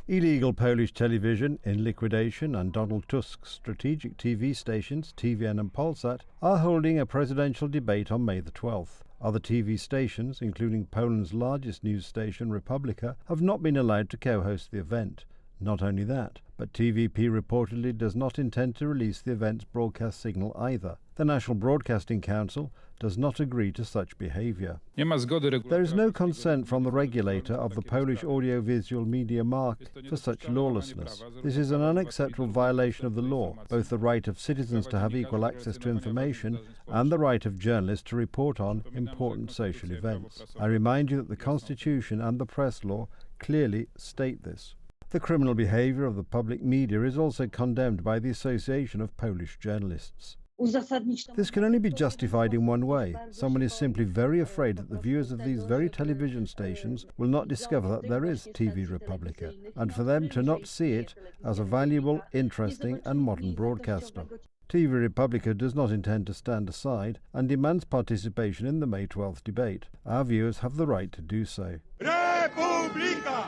Illegal Polish television in liquidation and Donald Tusk's strategic TV stations, TVN and Polsat, are holding a presidential debate on May the 12th. Other TV stations, including Poland's largest news station, Republika, have not been allowed to co-host the event. Not only that, but TVP reportedly does not intend to release the event's broadcast signal either. The National Broadcasting Council does not agree to such behaviour. There is no consent from the regulator of the Polish audiovisual media market for such lawlessness. This is an unacceptable violation of the law, both the right of citizens to have equal access to information and the right of journalists to report on important social events. I remind you that the Constitution and the press law clearly state this. The criminal behaviour of the public media is also condemned by the Association of Polish Journalists. This can only be justified in one way. Someone is simply very afraid that the viewers of these very television stations will not discover that there is TV Republika, and for them to not see it as a valuable, interesting and modern broadcaster. TV Republika does not intend to stand aside and demands participation in the May 12th debate. Our viewers have the right to do so. Republika!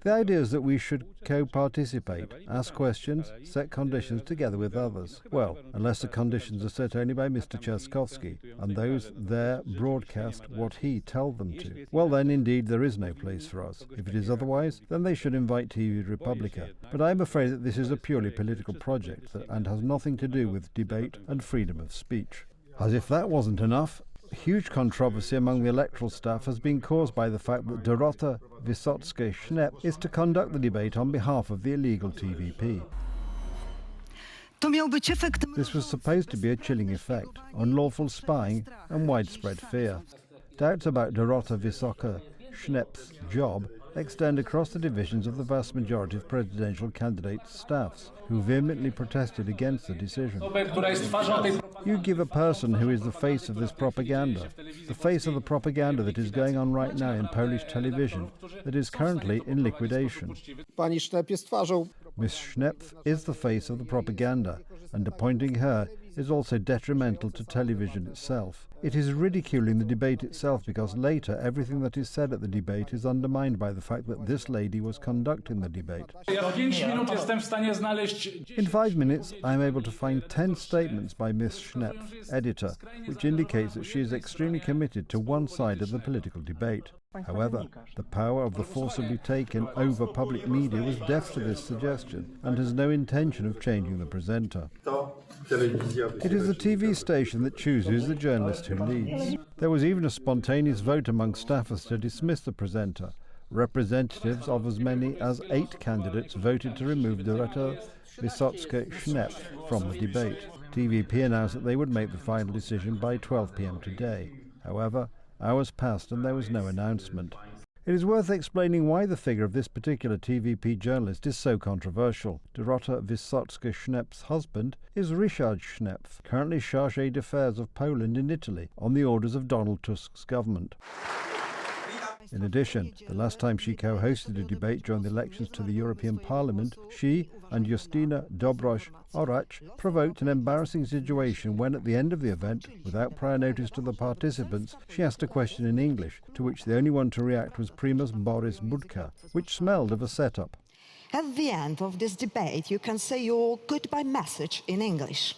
The idea is that we should co-participate, ask questions, set conditions together with others. Well, unless the conditions are set only by Mr. Trzaskowski, and those there broadcast what he tells them to. Well then, indeed, there is no place for us. If it is otherwise, then they should invite TV Republika. But I am afraid that this is a purely political project and has nothing to do with debate and freedom of speech. As if that wasn't enough, huge controversy among the electoral staff has been caused by the fact that Dorota Wysocka-Schnepp is to conduct the debate on behalf of the illegal TVP. This was supposed to be a chilling effect, unlawful spying and widespread fear. Doubts about Dorota Wysocka-Schnepp's job extend across the divisions of the vast majority of presidential candidates' staffs, who vehemently protested against the decision. You give a person who is the face of this propaganda, the face of the propaganda that is going on right now in Polish television, that is currently in liquidation. Ms. Schnepp is the face of the propaganda, and appointing her is also detrimental to television itself. It is ridiculing the debate itself because later everything that is said at the debate is undermined by the fact that this lady was conducting the debate. In 5 minutes, I am able to find 10 statements by Ms. Schnepp, editor, which indicates that she is extremely committed to one side of the political debate. However, the power of the forcibly taken over public media was deaf to this suggestion and has no intention of changing the presenter. It is the TV station that chooses the journalist who leads. There was even a spontaneous vote among staffers to dismiss the presenter. Representatives of as many as 8 candidates voted to remove Dorota Wysocka-Schnepp from the debate. TVP announced that they would make the final decision by 12 p.m. today. However, hours passed and there was no announcement. It is worth explaining why the figure of this particular TVP journalist is so controversial. Dorota Wysocka-Schnepp's husband is Ryszard Schnepp, currently Chargé d'Affaires of Poland in Italy, on the orders of Donald Tusk's government. In addition, the last time she co-hosted a debate during the elections to the European Parliament, she and Justyna Dobrosz-Oracz provoked an embarrassing situation when, at the end of the event, without prior notice to the participants, she asked a question in English, to which the only one to react was Primus Boris Budka, which smelled of a setup. At the end of this debate, you can say your goodbye message in English.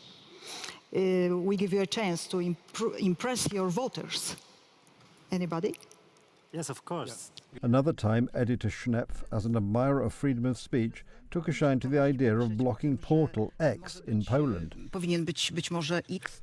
We give you a chance to impress your voters. Anybody? Yes, of course. Another time, editor Schnepp, as an admirer of freedom of speech, took a shine to the idea of blocking Portal X in Poland.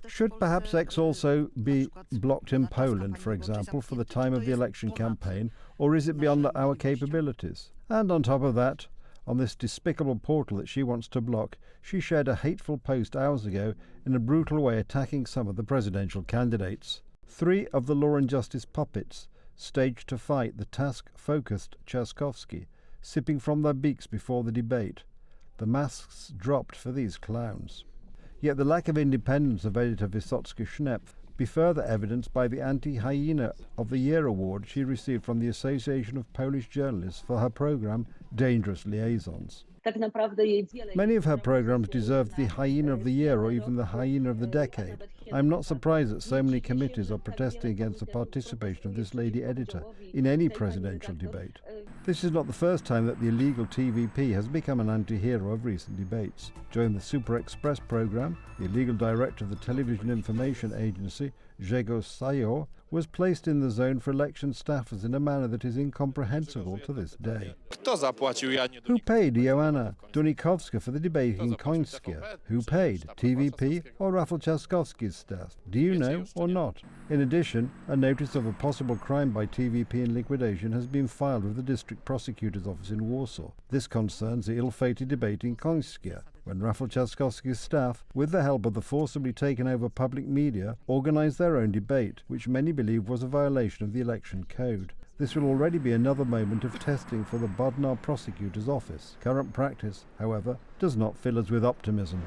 Should perhaps X also be blocked in Poland, for example, for the time of the election campaign, or is it beyond our capabilities? And on top of that, on this despicable portal that she wants to block, she shared a hateful post hours ago in a brutal way attacking some of the presidential candidates. 3 of the Law and Justice puppets staged to fight the task-focused Trzaskowski, sipping from their beaks before the debate. The masks dropped for these clowns. Yet the lack of independence of editor Wysocka-Schnepp be further evidenced by the Anti-Hyena of the Year award she received from the Association of Polish Journalists for her programme Dangerous Liaisons. Many of her programs deserved the Hyena of the Year or even the Hyena of the Decade. I'm not surprised that so many committees are protesting against the participation of this lady editor in any presidential debate. This is not the first time that the illegal TVP has become an anti-hero of recent debates. During the Super Express program, the illegal director of the Television Information Agency, Grzegorz Sajo, was placed in the zone for election staffers in a manner that is incomprehensible to this day. Who paid Joanna Dunikowska for the debate in Końskie? Who paid, TVP or Rafał Trzaskowski's staff? Do you know or not? In addition, a notice of a possible crime by TVP in liquidation has been filed with the district prosecutor's office in Warsaw. This concerns the ill-fated debate in Końskie, when Rafał Trzaskowski's staff, with the help of the forcibly taken over public media, organised their own debate, which many believe was a violation of the election code. This will already be another moment of testing for the Bodnar prosecutor's office. Current practice, however, does not fill us with optimism.